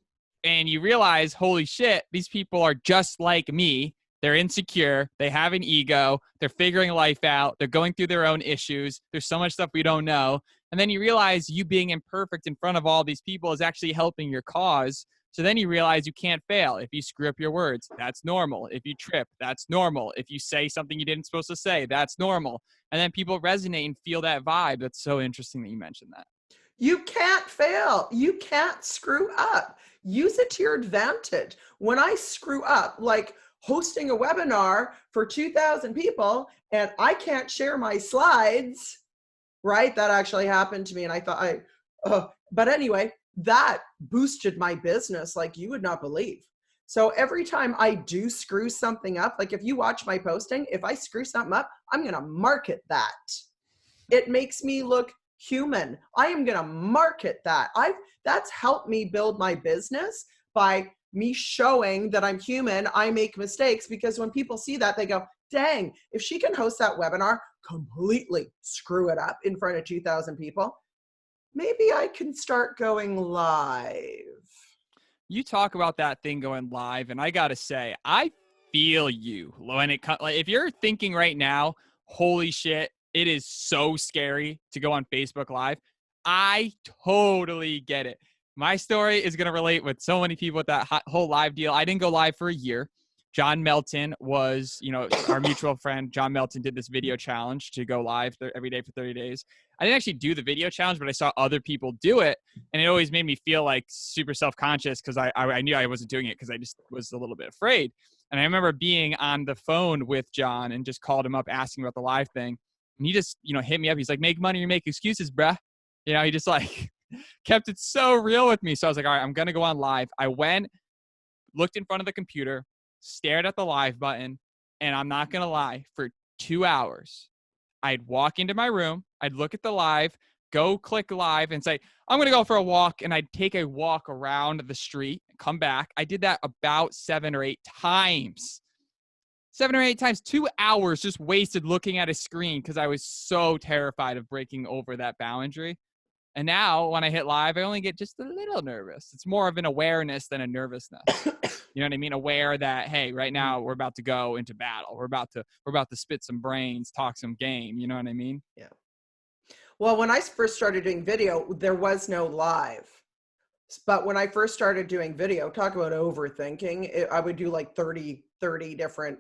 and you realize, holy shit, these people are just like me. They're insecure. They have an ego. They're figuring life out. They're going through their own issues. There's so much stuff we don't know. And then you realize you being imperfect in front of all these people is actually helping your cause. So then you realize you can't fail. If you screw up your words, that's normal. If you trip, that's normal. If you say something you didn't supposed to say, that's normal. And then people resonate and feel that vibe. That's so interesting that you mentioned that. You can't fail. You can't screw up. Use it to your advantage. When I screw up, like hosting a webinar for 2,000 people and I can't share my slides, right? That actually happened to me. And I thought, but anyway, that boosted my business like you would not believe. So every time I do screw something up, like if you watch my posting, if I screw something up, I'm going to market that. It makes me look human. I am going to market that. That's helped me build my business by me showing that I'm human. I make mistakes, because when people see that, they go, dang, if she can host that webinar, completely screw it up in front of 2,000 people, maybe I can start going live. You talk about that thing going live, and I got to say, I feel you when it comes, like, if you're thinking right now, holy shit, it is so scary to go on Facebook Live. I totally get it. My story is going to relate with so many people with that whole live deal. I didn't go live for a year. John Melton was, our mutual friend, John Melton, did this video challenge to go live every day for 30 days. I didn't actually do the video challenge, but I saw other people do it. And it always made me feel like super self-conscious, because I knew I wasn't doing it because I just was a little bit afraid. And I remember being on the phone with John and just called him up asking about the live thing. And he just, hit me up. He's like, make money or make excuses, bruh. He just like kept it so real with me. So I was like, all right, I'm going to go on live. I went, looked in front of the computer, stared at the live button, and I'm not going to lie, for 2 hours, I'd walk into my room, I'd look at the live, go click live and say, I'm going to go for a walk. And I'd take a walk around the street, come back. I did that about 7 or 8 times. 7 or 8 times, 2 hours just wasted looking at a screen because I was so terrified of breaking over that boundary. And now when I hit live, I only get just a little nervous. It's more of an awareness than a nervousness. You know what I mean? Aware that, hey, right now we're about to go into battle. We're about to spit some brains, talk some game. You know what I mean? Yeah. Well, when I first started doing video, there was no live. But when I first started doing video, talk about overthinking, I would do like 30 different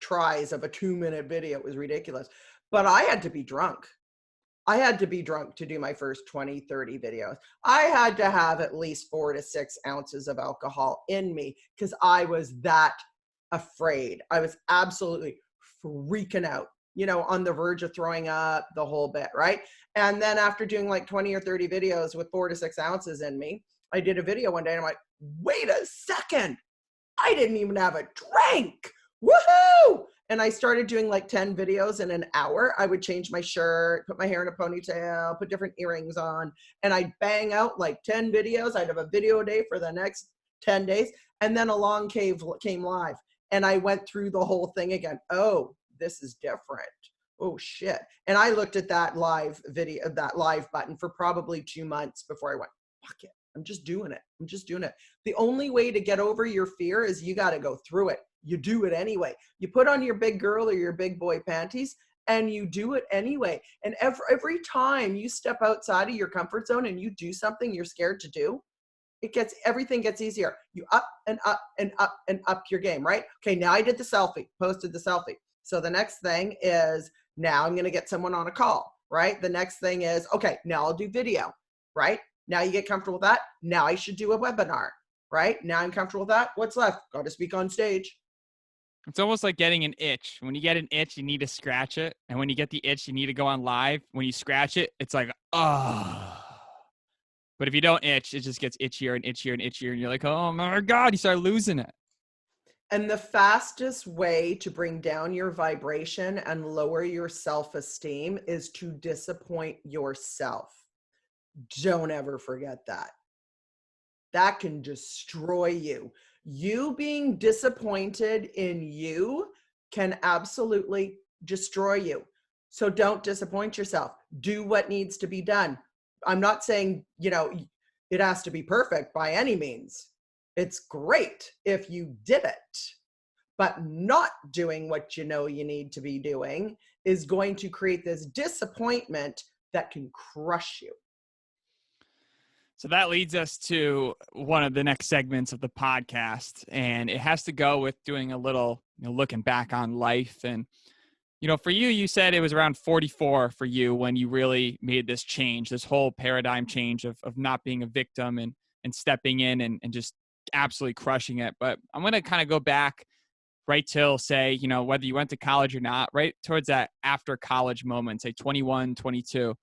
tries of a 2-minute video. It was ridiculous. But I had to be drunk. I had to be drunk to do my first 20, 30 videos. I had to have at least 4 to 6 ounces of alcohol in me because I was that afraid. I was absolutely freaking out, on the verge of throwing up, the whole bit, right? And then after doing like 20 or 30 videos with 4 to 6 ounces in me, I did a video one day and I'm like, wait a second, I didn't even have a drink. Woohoo! And I started doing like 10 videos in an hour. I would change my shirt, put my hair in a ponytail, put different earrings on, and I'd bang out like 10 videos. I'd have a video a day for the next 10 days. And then along came live. And I went through the whole thing again. Oh, this is different. Oh shit. And I looked at that live video, that live button for probably 2 months before I went, fuck it. I'm just doing it. I'm just doing it. The only way to get over your fear is you got to go through it. You do it anyway. You put on your big girl or your big boy panties and you do it anyway. And every time you step outside of your comfort zone and you do something you're scared to do, everything gets easier. You up and up and up and up your game, right? Okay, now I did the selfie, posted the selfie. So the next thing is, now I'm going to get someone on a call, right? The next thing is, okay, now I'll do video, right? Now you get comfortable with that. Now I should do a webinar, right? Now I'm comfortable with that. What's left? Got to speak on stage. It's almost like getting an itch. When you get an itch, you need to scratch it. And when you get the itch, you need to go on live. When you scratch it, it's like, oh. But if you don't itch, it just gets itchier and itchier and itchier. And you're like, oh my God, you start losing it. And the fastest way to bring down your vibration and lower your self-esteem is to disappoint yourself. Don't ever forget that. That can destroy you. You being disappointed in you can absolutely destroy you. So don't disappoint yourself. Do what needs to be done. I'm not saying, it has to be perfect by any means. It's great if you did it, But not doing what you know you need to be doing is going to create this disappointment that can crush you. So that leads us to one of the next segments of the podcast, and it has to go with doing a little, looking back on life. And, for you, you said it was around 44 for you when you really made this change, this whole paradigm change of not being a victim and stepping in and just absolutely crushing it. But I'm going to kind of go back right till, say, whether you went to college or not, right towards that after college moment, say 21, 22.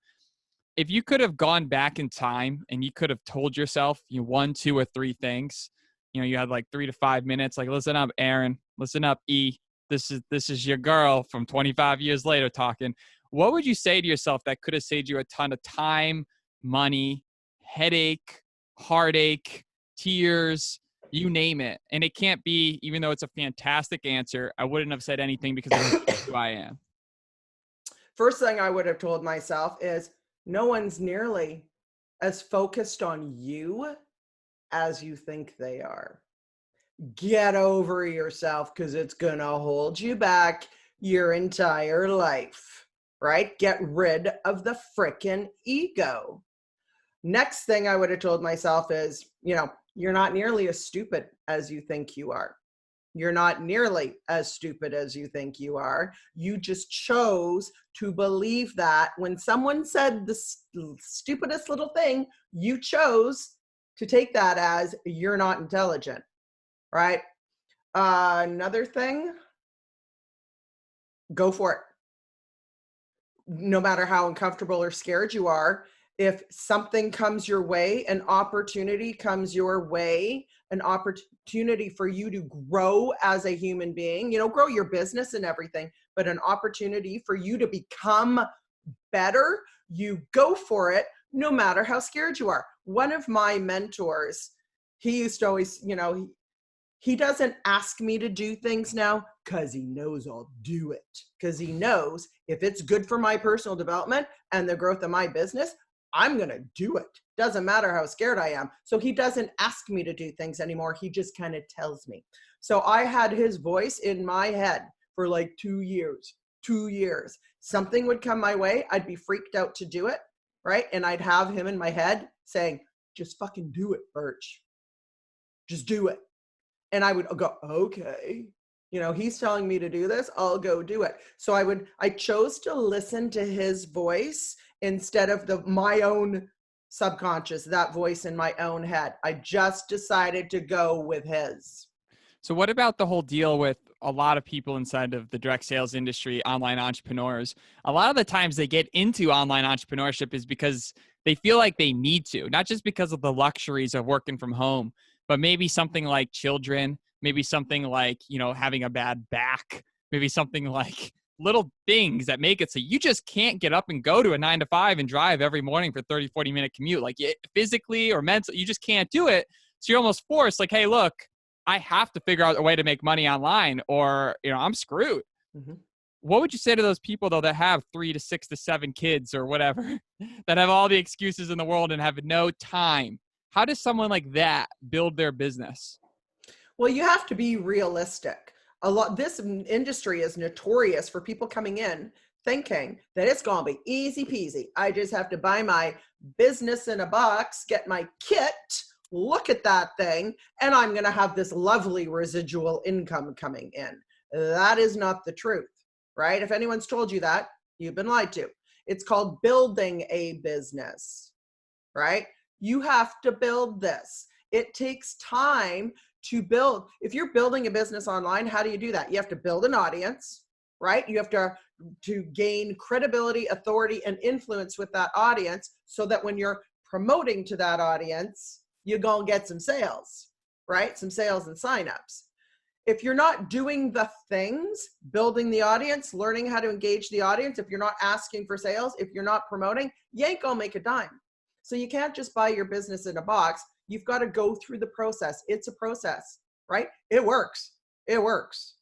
If you could have gone back in time and you could have told yourself, one, two, or three things, you had like 3 to 5 minutes, like, listen up, Erin, listen up, E, this is your girl from 25 years later talking. What would you say to yourself that could have saved you a ton of time, money, headache, heartache, tears, you name it? And it can't be, even though it's a fantastic answer, I wouldn't have said anything because of who I am. First thing I would have told myself is, no one's nearly as focused on you as you think they are. Get over yourself, because it's going to hold you back your entire life, right? Get rid of the frickin' ego. Next thing I would have told myself is, you're not nearly as stupid as you think you are. You're not nearly as stupid as you think you are. You just chose to believe that when someone said the stupidest little thing, you chose to take that as you're not intelligent, right? Another thing, go for it. No matter how uncomfortable or scared you are, if something comes your way, an opportunity comes your way, an opportunity for you to grow as a human being, grow your business and everything, but an opportunity for you to become better, you go for it, no matter how scared you are. One of my mentors, he used to always, he doesn't ask me to do things now because he knows I'll do it. Because he knows if it's good for my personal development and the growth of my business, I'm going to do it. Doesn't matter how scared I am. So he doesn't ask me to do things anymore. He just kind of tells me. So I had his voice in my head for like 2 years. 2 years. Something would come my way. I'd be freaked out to do it, right? And I'd have him in my head saying, just fucking do it, Birch. Just do it. And I would go, okay, he's telling me to do this, I'll go do it. So I chose to listen to his voice instead of my own subconscious, that voice in my own head. I just decided to go with his. So what about the whole deal with a lot of people inside of the direct sales industry, online entrepreneurs? A lot of the times they get into online entrepreneurship is because they feel like they need to, not just because of the luxuries of working from home, but maybe something like children, maybe something like, having a bad back, maybe something like little things that make it so you just can't get up and go to a 9 to 5 and drive every morning for 30, 40-minute commute. Like physically or mentally, you just can't do it. So you're almost forced, like, hey, look, I have to figure out a way to make money online or, I'm screwed. Mm-hmm. What would you say to those people, though, that have 3 to 6 to 7 kids or whatever, that have all the excuses in the world and have no time? How does someone like that build their business? Well, you have to be realistic. This industry is notorious for people coming in thinking that it's going to be easy peasy. I just have to buy my business in a box, get my kit, look at that thing, and I'm going to have this lovely residual income coming in. That is not the truth, right? If anyone's told you that, you've been lied to. It's called building a business, right? You have to build this. It takes time to build. If you're building a business online, how do you do that? You have to build an audience, right? You have to gain credibility, authority, and influence with that audience so that when you're promoting to that audience, you're going to get some sales, right? Some sales and signups. If you're not doing the things, building the audience, learning how to engage the audience, if you're not asking for sales, if you're not promoting, you ain't going to make a dime. So you can't just buy your business in a box. You've got to go through the process. It's a process, right? It works. It works,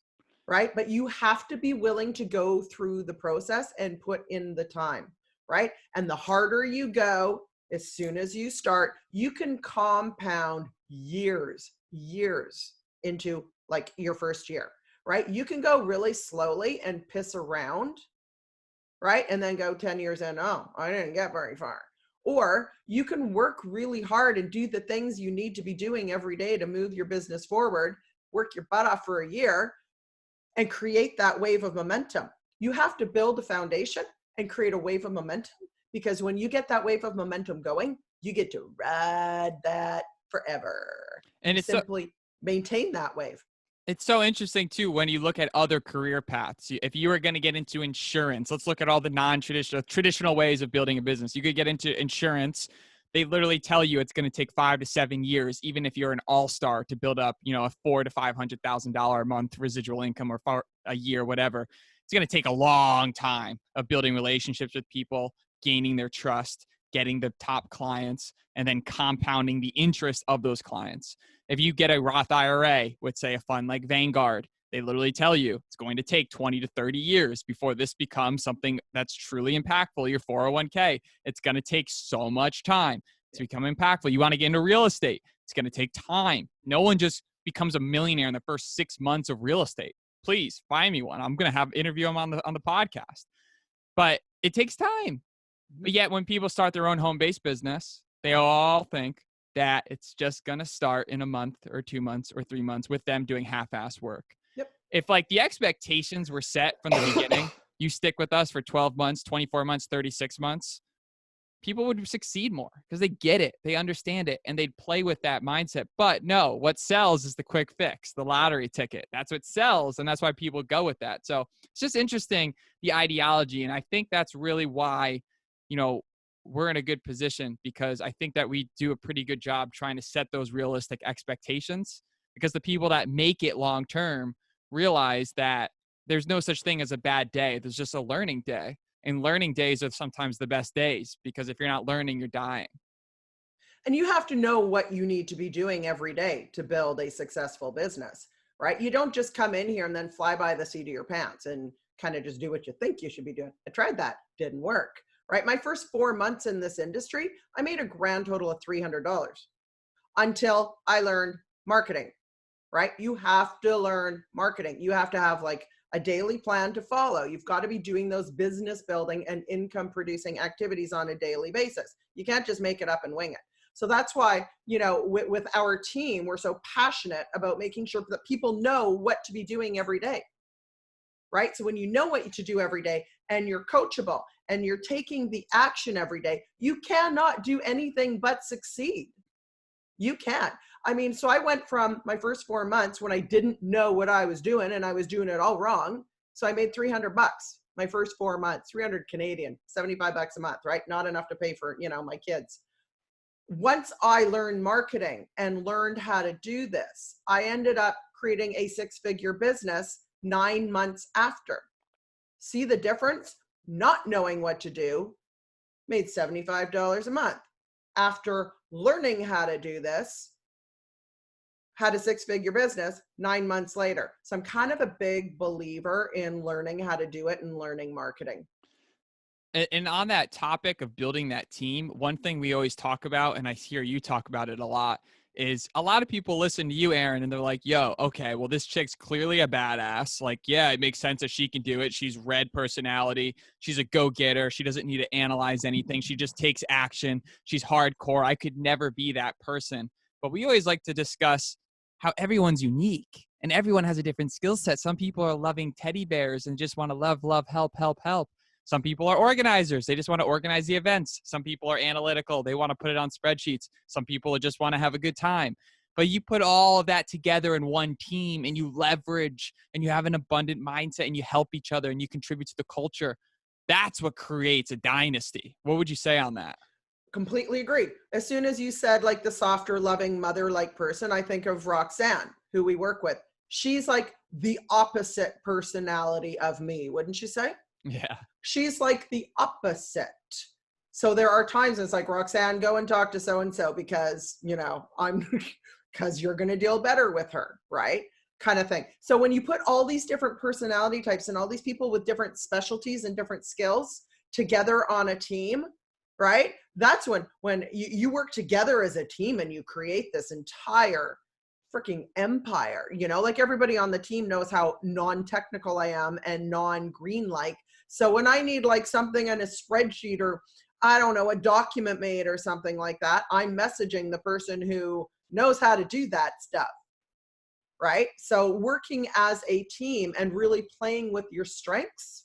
right? But you have to be willing to go through the process and put in the time, right? And the harder you go, as soon as you start, you can compound years into like your first year. right? You can go really slowly and piss around, right? And then go 10 years in, oh, I didn't get very far. Or you can work really hard and do the things you need to be doing every day to move your business forward, work your butt off for a year and create that wave of momentum. You have to build a foundation and create a wave of momentum, because when you get that wave of momentum going, you get to ride that forever. And You simply maintain that wave. it's so interesting too when you look at other career paths. If you were going to get into insurance, let's look at all the traditional ways of building a business. You could get into insurance. They literally tell you it's going to take 5 to 7 years, even if you're an all-star, to build up, a $400,000 to $500,000 a month residual income, or for a year, whatever. It's going to take a long time of building relationships with people, gaining their trust, getting the top clients, and then compounding the interest of those clients. If you get a Roth IRA with, say, a fund like Vanguard, they literally tell you it's going to take 20 to 30 years before this becomes something that's truly impactful. Your 401k, it's going to take so much time to become impactful. You want to get into real estate, it's going to take time. No one just becomes a millionaire in the first 6 months of real estate. Please find me one. I'm going to interview them on the podcast. But it takes time. But yet when people start their own home-based business, they all think that it's just going to start in a month or 2 months or 3 months with them doing half-ass work. Yep. If like the expectations were set from the beginning, you stick with us for 12 months, 24 months, 36 months, people would succeed more because they get it. They understand it and they'd play with that mindset. But no, what sells is the quick fix, the lottery ticket. That's what sells. And that's why people go with that. So it's just interesting, the ideology. And I think that's really why, we're in a good position, because I think that we do a pretty good job trying to set those realistic expectations, because the people that make it long-term realize that there's no such thing as a bad day. There's just a learning day, and learning days are sometimes the best days, because if you're not learning, you're dying. And you have to know what you need to be doing every day to build a successful business, right? You don't just come in here and then fly by the seat of your pants and kind of just do what you think you should be doing. I tried that, didn't work. Right? My first 4 months in this industry, I made a grand total of $300 until I learned marketing, right? You have to learn marketing. You have to have like a daily plan to follow. You've got to be doing those business building and income producing activities on a daily basis. You can't just make it up and wing it. So that's why, with our team, we're so passionate about making sure that people know what to be doing every day, right? So when you know what to do every day and you're coachable and you're taking the action every day, you cannot do anything but succeed. You can't. So I went from my first 4 months when I didn't know what I was doing and I was doing it all wrong. So I made $300 my first 4 months, 300 Canadian, $75 a month, right? Not enough to pay for, my kids. Once I learned marketing and learned how to do this, I ended up creating a 6-figure business 9 months after. See the difference? Not knowing what to do, made $75 a month. After learning how to do this, had a 6-figure business 9 months later. So I'm kind of a big believer in learning how to do it and learning marketing. And on that topic of building that team, one thing we always talk about, and I hear you talk about it a lot, is a lot of people listen to you, Erin, and they're like, yo, okay, well, this chick's clearly a badass. Like, yeah, it makes sense that she can do it. She's red personality. She's a go-getter. She doesn't need to analyze anything. She just takes action. She's hardcore. I could never be that person. But we always like to discuss how everyone's unique and everyone has a different skill set. Some people are loving teddy bears and just want to love, help, help, help. Some people are organizers. They just want to organize the events. Some people are analytical. They want to put it on spreadsheets. Some people just want to have a good time. But you put all of that together in one team and you leverage and you have an abundant mindset and you help each other and you contribute to the culture. That's what creates a dynasty. What would you say on that? Completely agree. As soon as you said like the softer, loving, mother-like person, I think of Roxanne, who we work with. She's like the opposite personality of me, wouldn't you say? Yeah. She's like the opposite. So there are times it's like, Roxanne, go and talk to so-and-so because, because you're going to deal better with her, right? Kind of thing. So when you put all these different personality types and all these people with different specialties and different skills together on a team, right? That's when you work together as a team and you create this entire freaking empire, like everybody on the team knows how non-technical I am and non-green like. So when I need like something in a spreadsheet or I don't know, a document made or something like that, I'm messaging the person who knows how to do that stuff. Right? So working as a team and really playing with your strengths,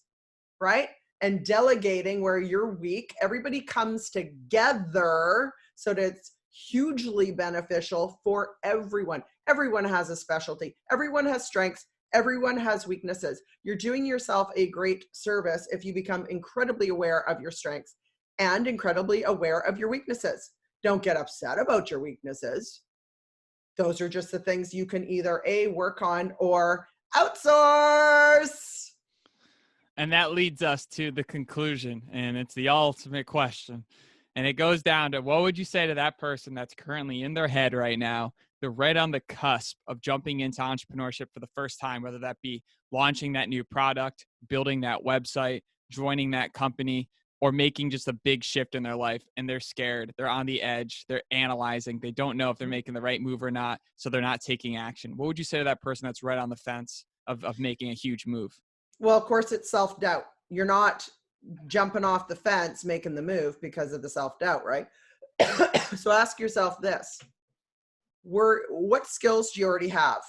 right? And delegating where you're weak, everybody comes together so that it's hugely beneficial for everyone. Everyone has a specialty. Everyone has strengths. Everyone has weaknesses. You're doing yourself a great service if you become incredibly aware of your strengths and incredibly aware of your weaknesses. Don't get upset about your weaknesses. Those are just the things you can either A, work on or outsource. And that leads us to the conclusion, and it's the ultimate question. And it goes down to, what would you say to that person that's currently in their head right now? They're right on the cusp of jumping into entrepreneurship for the first time, whether that be launching that new product, building that website, joining that company, or making just a big shift in their life, and they're scared. They're on the edge. They're analyzing. They don't know if they're making the right move or not, so they're not taking action. What would you say to that person that's right on the fence of making a huge move? Well, of course, it's self-doubt. You're not jumping off the fence, making the move because of the self-doubt, right? So ask yourself this. What skills do you already have?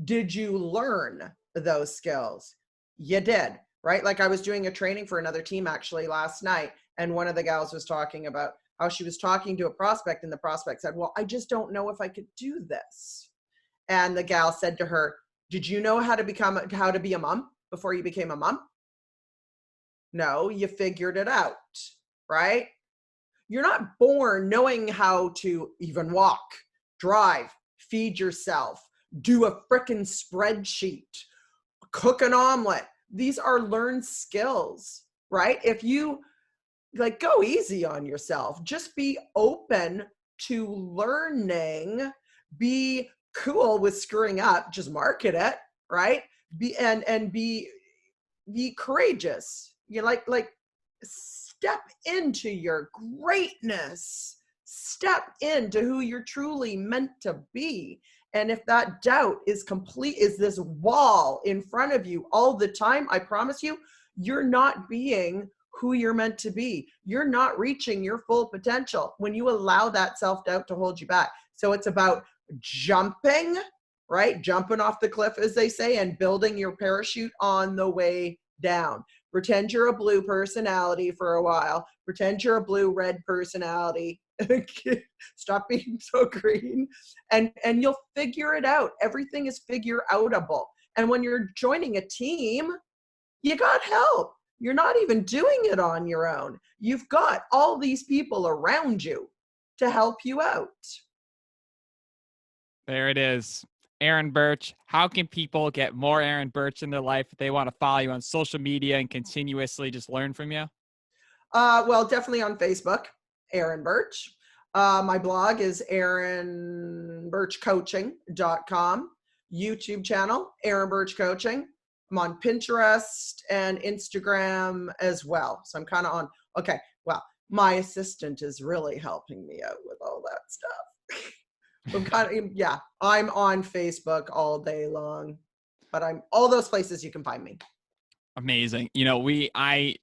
Did you learn those skills? You did, right? Like I was doing a training for another team actually last night, and one of the gals was talking about how she was talking to a prospect, and the prospect said, well, I just don't know if I could do this. And the gal said to her, did you know how to be a mom before you became a mom? No, you figured it out, right? You're not born knowing how to even walk, drive, feed yourself, do a frickin' spreadsheet, cook an omelet. These are learned skills, right? If you go easy on yourself, just be open to learning, be cool with screwing up, just market it, right? Be courageous. You like step into your greatness, step into who you're truly meant to be. And if that doubt is this wall in front of you all the time, I promise you, you're not being who you're meant to be. You're not reaching your full potential when you allow that self-doubt to hold you back. So it's about jumping, right? Jumping off the cliff, as they say, and building your parachute on the way down. Pretend you're a blue personality for a while. Pretend you're a blue-red personality. Stop being so green. And you'll figure it out. Everything is figure-outable. And when you're joining a team, you got help. You're not even doing it on your own. You've got all these people around you to help you out. There it is. Erin Birch. How can people get more Erin Birch in their life if they want to follow you on social media and continuously just learn from you? Well, definitely on Facebook, Erin Birch. My blog is erinbirchcoaching.com. YouTube channel, Erin Birch Coaching. I'm on Pinterest and Instagram as well. So I'm kind of on, okay, well, my assistant is really helping me out with all that stuff. I'm on Facebook all day long, but I'm all those places you can find me. Amazing. I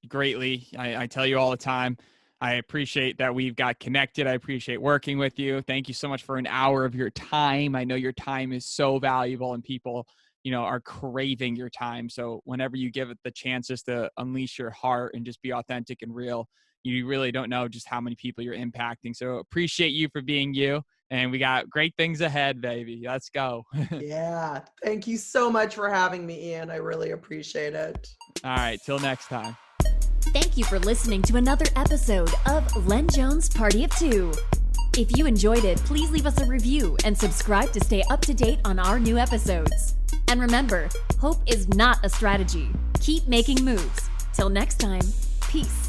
tell you all the time, I appreciate that we've got connected. I appreciate working with you. Thank you so much for an hour of your time. I know your time is so valuable and people, are craving your time. So whenever you give it the chance just to unleash your heart and just be authentic and real, you really don't know just how many people you're impacting. So appreciate you for being you. And we got great things ahead, baby. Let's go. Yeah. Thank you so much for having me, Ian. I really appreciate it. All right. Till next time. Thank you for listening to another episode of Len Jones Party of Two. If you enjoyed it, please leave us a review and subscribe to stay up to date on our new episodes. And remember, hope is not a strategy. Keep making moves. Till next time, peace.